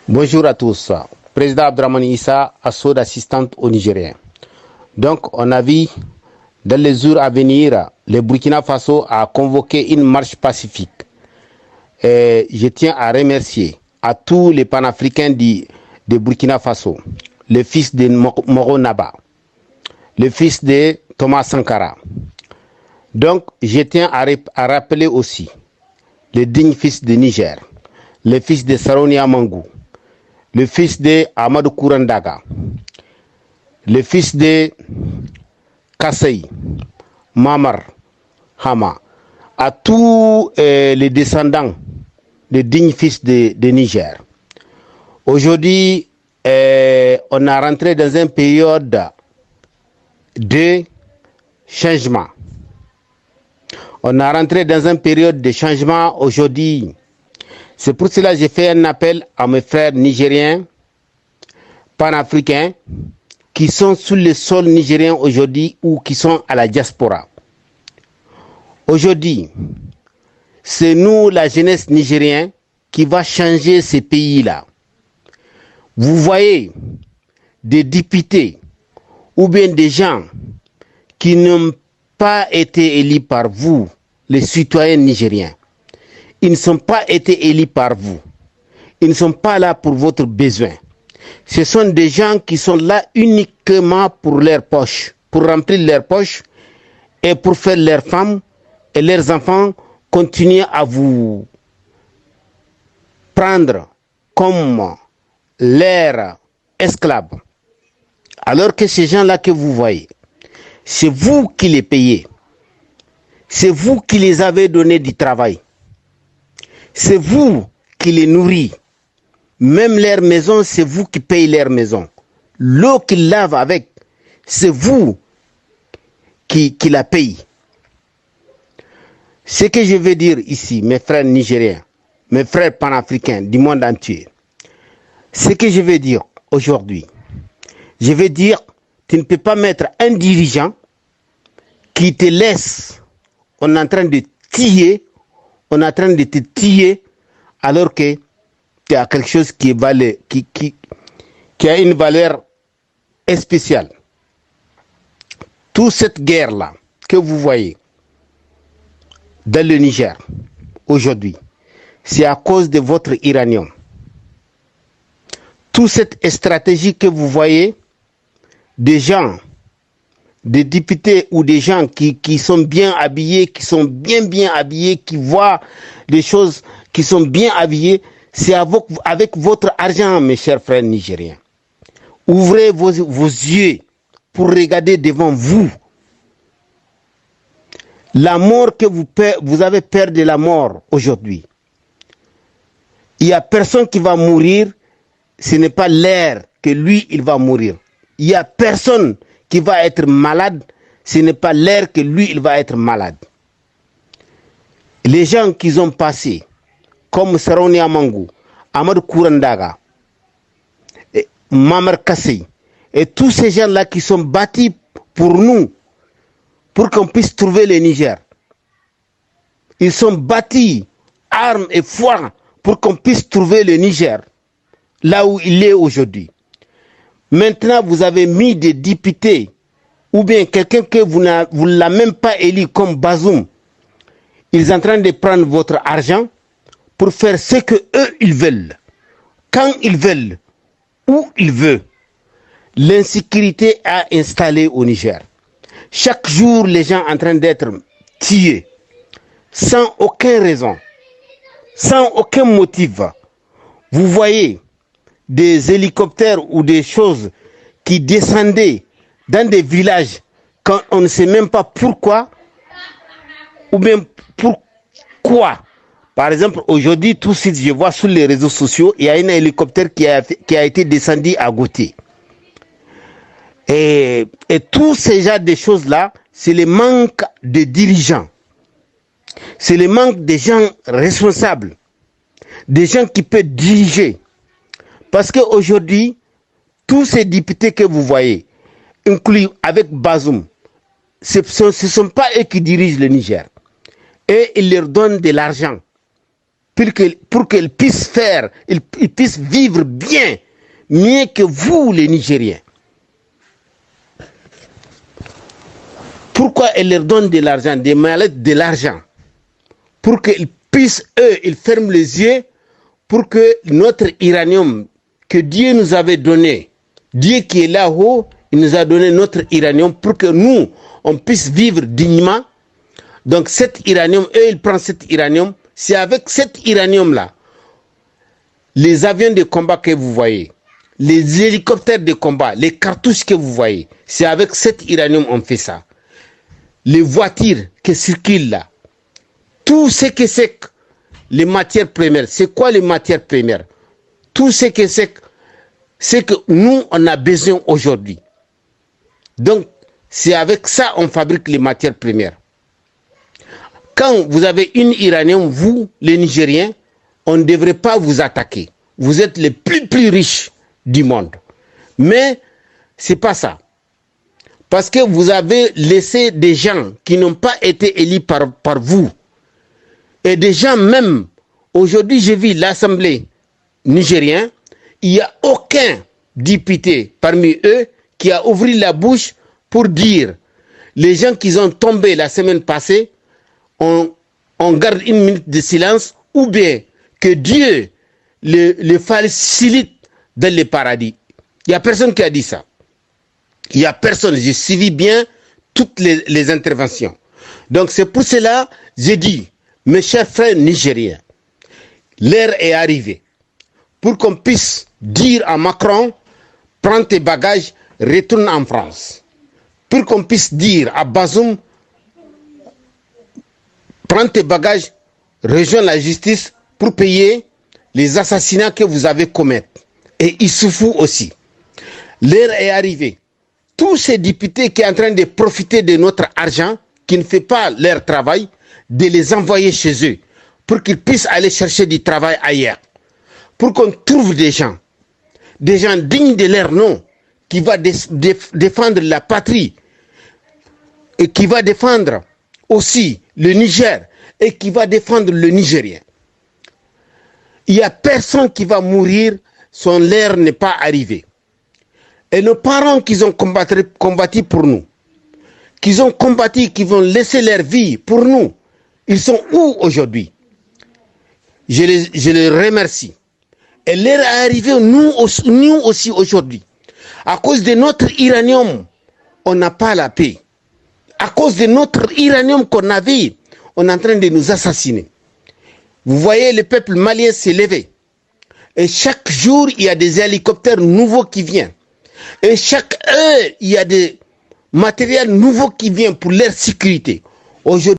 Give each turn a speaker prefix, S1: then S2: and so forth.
S1: Bonjour à tous. Président Abdraman Issa, assaut d'assistante au Nigérien. Donc, on a vu dans les jours à venir, le Burkina Faso a convoqué une marche pacifique. Et je tiens à remercier à tous les panafricains de Burkina Faso, le fils de Moro Naba, le fils de Thomas Sankara. Donc, je tiens à rappeler aussi le digne fils de Niger, le fils de Saronia Mangou, le fils de Amadou Kourandaga, le fils de Kassai, Mamar, Hama, à tous les descendants des dignes fils de Niger. Aujourd'hui, on a rentré dans une période de changement. On a rentré dans une période de changement aujourd'hui. C'est pour cela que j'ai fait un appel à mes frères nigériens, panafricains, qui sont sur le sol nigérien aujourd'hui ou qui sont à la diaspora. Aujourd'hui, c'est nous, la jeunesse nigérienne, qui va changer ces pays-là. Vous voyez des députés ou bien des gens qui n'ont pas été élus par vous, les citoyens nigériens. Ils ne sont pas été élus par vous. Ils ne sont pas là pour votre besoin. Ce sont des gens qui sont là uniquement pour leurs poches, pour remplir leurs poches et pour faire leurs femmes et leurs enfants continuer à vous prendre comme leurs esclaves. Alors que ces gens-là que vous voyez, c'est vous qui les payez. C'est vous qui les avez donné du travail. C'est vous qui les nourrissez. Même leur maison, c'est vous qui payez leur maison. L'eau qu'ils lavent avec, c'est vous qui la payez. Ce que je veux dire ici, mes frères nigériens, mes frères panafricains du monde entier, ce que je veux dire aujourd'hui, je veux dire, tu ne peux pas mettre un dirigeant qui te laisse, on est en train de tuer, on est en train de te tuer, alors que tu as quelque chose qui a une valeur spéciale. Toute cette guerre-là que vous voyez dans le Niger aujourd'hui, c'est à cause de votre uranium. Toute cette stratégie que vous voyez, des gens, des députés ou des gens qui sont bien habillés, qui sont bien habillés, qui voient des choses, qui sont bien habillés, c'est avec votre argent, mes chers frères nigériens. Ouvrez vos yeux pour regarder devant vous. La mort que vous avez peur de la mort aujourd'hui. Il n'y a personne qui va mourir, ce n'est pas l'air que lui, il va mourir. Il n'y a personne qui va être malade, ce n'est pas l'air que lui, il va être malade. Les gens qui ont passé, comme Saronia Mangou, Amadou Kourandaga, Mamar Kassai, et tous ces gens-là qui sont bâtis pour nous, pour qu'on puisse trouver le Niger. Ils sont bâtis, armes et foi, pour qu'on puisse trouver le Niger, là où il est aujourd'hui. Maintenant, vous avez mis des députés, ou bien quelqu'un que vous ne l'avez même pas élu comme Bazoum. Ils sont en train de prendre votre argent pour faire ce que eux ils veulent, quand ils veulent, où ils veulent. L'insécurité a installé au Niger. Chaque jour, les gens sont en train d'être tués, sans aucune raison, sans aucun motif. Vous voyez des hélicoptères ou des choses qui descendaient dans des villages quand on ne sait même pas pourquoi, ou bien pourquoi. Par exemple, aujourd'hui, tout de suite, je vois sur les réseaux sociaux, il y a un hélicoptère qui a été descendu à Gauthier. Et tous ces genres de choses-là, c'est le manque de dirigeants. C'est le manque de gens responsables. Des gens qui peuvent diriger. Parce qu'aujourd'hui, tous ces députés que vous voyez, inclus avec Bazoum, ce ne sont pas eux qui dirigent le Niger. Et ils leur donnent de l'argent. pour qu'elle puisse faire, ils puissent vivre bien, mieux que vous les Nigériens. Pourquoi elle leur donne de l'argent, des mallettes de l'argent? Pour qu'ils puissent, eux, ils ferment les yeux pour que notre uranium que Dieu nous avait donné, Dieu qui est là-haut, il nous a donné notre uranium pour que nous, on puisse vivre dignement. Donc cet uranium, eux, ils prennent cet uranium. C'est avec cet uranium-là, les avions de combat que vous voyez, les hélicoptères de combat, les cartouches que vous voyez, c'est avec cet uranium qu'on fait ça. Les voitures qui circulent là, tout ce que c'est les matières premières, c'est quoi les matières premières? Tout ce que c'est que nous, on a besoin aujourd'hui. Donc, c'est avec ça qu'on fabrique les matières premières. Quand vous avez une uranium, vous, les Nigériens, on ne devrait pas vous attaquer. Vous êtes les plus riches du monde. Mais ce n'est pas ça. Parce que vous avez laissé des gens qui n'ont pas été élus par vous. Et des gens même, aujourd'hui j'ai vu l'Assemblée nigérienne, il n'y a aucun député parmi eux qui a ouvert la bouche pour dire les gens qui ont tombé la semaine passée, on garde une minute de silence, ou bien que Dieu le facilite dans le paradis. Il n'y a personne qui a dit ça. Il n'y a personne. J'ai suivi bien toutes les interventions. Donc c'est pour cela que j'ai dit, mes chers frères nigériens, l'heure est arrivée pour qu'on puisse dire à Macron, prends tes bagages, retourne en France. Pour qu'on puisse dire à Bazoum, prends tes bagages, rejoins la justice pour payer les assassinats que vous avez commis. Et Issoufou aussi. L'heure est arrivée. Tous ces députés qui sont en train de profiter de notre argent, qui ne fait pas leur travail, de les envoyer chez eux, pour qu'ils puissent aller chercher du travail ailleurs. Pour qu'on trouve des gens dignes de leur nom, qui vont défendre la patrie, et qui va défendre aussi le Niger, et qui va défendre le Nigérien. Il n'y a personne qui va mourir, son l'heure n'est pas arrivée. Et nos parents qui ont combattu pour nous, qui ont combattu, qui vont laisser leur vie pour nous, ils sont où aujourd'hui? Je les remercie. Et l'heure est arrivée, nous aussi aujourd'hui. À cause de notre uranium, on n'a pas la paix. À cause de notre uranium qu'on avait, on est en train de nous assassiner. Vous voyez, le peuple malien s'est levé. Et chaque jour, il y a des hélicoptères nouveaux qui viennent. Et chaque heure, il y a des matériels nouveaux qui viennent pour leur sécurité. Aujourd'hui,